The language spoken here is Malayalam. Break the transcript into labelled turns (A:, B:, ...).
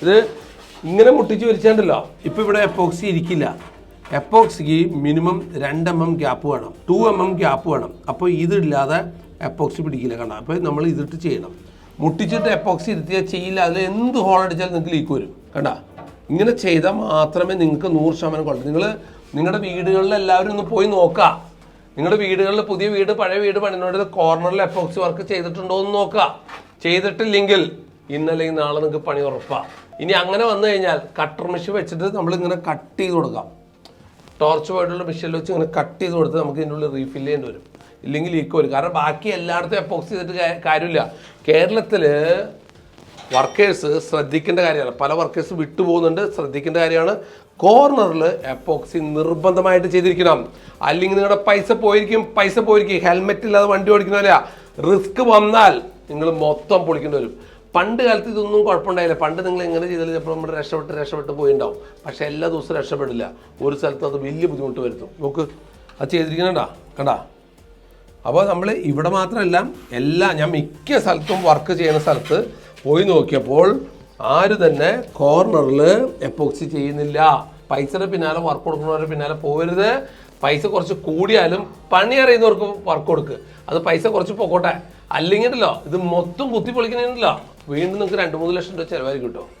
A: ഇത് ഇങ്ങനെ മുട്ടിച്ച് വരിച്ചാണ്ടല്ലോ ഇപ്പം ഇവിടെ എപ്പോക്സി ഇരിക്കില്ല. എപ്പോക്സിക്ക് മിനിമം 2 mm ഗ്യാപ്പ് വേണം, 2 mm ഗ്യാപ്പ് വേണം. അപ്പോൾ ഇതില്ലാതെ എപ്പോക്സി പിടിക്കില്ല. കണ്ട, അപ്പോൾ നമ്മൾ ഇതിട്ട് ചെയ്യണം. മുട്ടിച്ചിട്ട് എപ്പോക്സി ഇരുത്തിയാൽ ചെയ്യില്ല. അതിൽ എന്ത് ഹോൾ അടിച്ചാലും നിങ്ങൾക്ക് ലീക്ക് വരും. കണ്ട, ഇങ്ങനെ ചെയ്താൽ മാത്രമേ നിങ്ങൾക്ക് 100% കൊള്ളൂ. നിങ്ങളുടെ വീടുകളിൽ എല്ലാവരും ഒന്ന് പോയി നോക്കുക. നിങ്ങളുടെ വീടുകളിൽ പുതിയ വീട് പഴയ വീട് പണിനോട് കോർണറിൽ എപ്പോക്സി വർക്ക് ചെയ്തിട്ടുണ്ടോ എന്ന് നോക്കുക. ചെയ്തിട്ടില്ലെങ്കിൽ ഇന്നല്ലെങ്കിൽ നാളെ നിങ്ങൾക്ക് പണി ഉറപ്പാണ്. ഇനി അങ്ങനെ വന്നു കഴിഞ്ഞാൽ കട്ടർ മെഷീൻ വെച്ചിട്ട് നമ്മളിങ്ങനെ കട്ട് ചെയ്ത് കൊടുക്കാം. ടോർച്ച് പോയിട്ടുള്ള മെഷീനിൽ വെച്ച് ഇങ്ങനെ കട്ട് ചെയ്ത് കൊടുത്ത് നമുക്ക് ഇതിൻ്റെ ഉള്ളിൽ റീഫിൽ ചെയ്യേണ്ടി വരും. ഇല്ലെങ്കിൽ ലീക്ക് വരും. കാരണം ബാക്കി എല്ലായിടത്തും എപ്പോക്സി ചെയ്തിട്ട് കാര്യമില്ല. കേരളത്തിൽ വർക്കേഴ്സ് ശ്രദ്ധിക്കേണ്ട കാര്യമാണ്. പല വർക്കേഴ്സ് വിട്ടുപോകുന്നുണ്ട്. ശ്രദ്ധിക്കേണ്ട കാര്യമാണ്. കോർണറിൽ എപ്പോക്സി നിർബന്ധമായിട്ട് ചെയ്തിരിക്കണം. അല്ലെങ്കിൽ നിങ്ങളുടെ പൈസ പോയിരിക്കും. ഹെൽമെറ്റ് ഇല്ലാതെ വണ്ടി ഓടിക്കുന്നില്ല. റിസ്ക് വന്നാൽ നിങ്ങൾ മൊത്തം പൊളിക്കേണ്ടി വരും. പണ്ട് കാലത്ത് ഇതൊന്നും കുഴപ്പമുണ്ടായില്ല. പണ്ട് നിങ്ങൾ എങ്ങനെ ചെയ്താലും ചിലപ്പോൾ നമ്മൾ രക്ഷപ്പെട്ട് പോയിണ്ടാവും. പക്ഷെ എല്ലാ ദിവസവും രക്ഷപ്പെടില്ല. ഒരു സ്ഥലത്ത് അത് വലിയ ബുദ്ധിമുട്ട് വരുത്തും. നോക്ക്, അത് ചെയ്തിരിക്കണണ്ടാ, കണ്ടാ. അപ്പോൾ നമ്മൾ ഇവിടെ മാത്രമല്ല, ഞാൻ മിക്ക സ്ഥലത്തും വർക്ക് ചെയ്യുന്ന സ്ഥലത്ത് പോയി നോക്കിയപ്പോൾ ആരും തന്നെ കോർണറിൽ എപ്പോക്സി ചെയ്യുന്നില്ല. പൈസയുടെ പിന്നാലെ വർക്ക് കൊടുക്കുന്നവരുടെ പിന്നാലെ പോകരുത്. പൈസ കുറച്ച് കൂടിയാലും പണി അറിയുന്നവർക്ക് വർക്ക് കൊടുക്കുക. അത് പൈസ കുറച്ച് പൊക്കോട്ടെ. അല്ലെങ്കിൽ ഉണ്ടല്ലോ ഇത് മൊത്തം കുത്തി പൊളിക്കണല്ലോ, വീണ്ടും നിങ്ങൾക്ക് 2-3 ലക്ഷം രൂപ ചിലവായിരിക്കും കിട്ടും.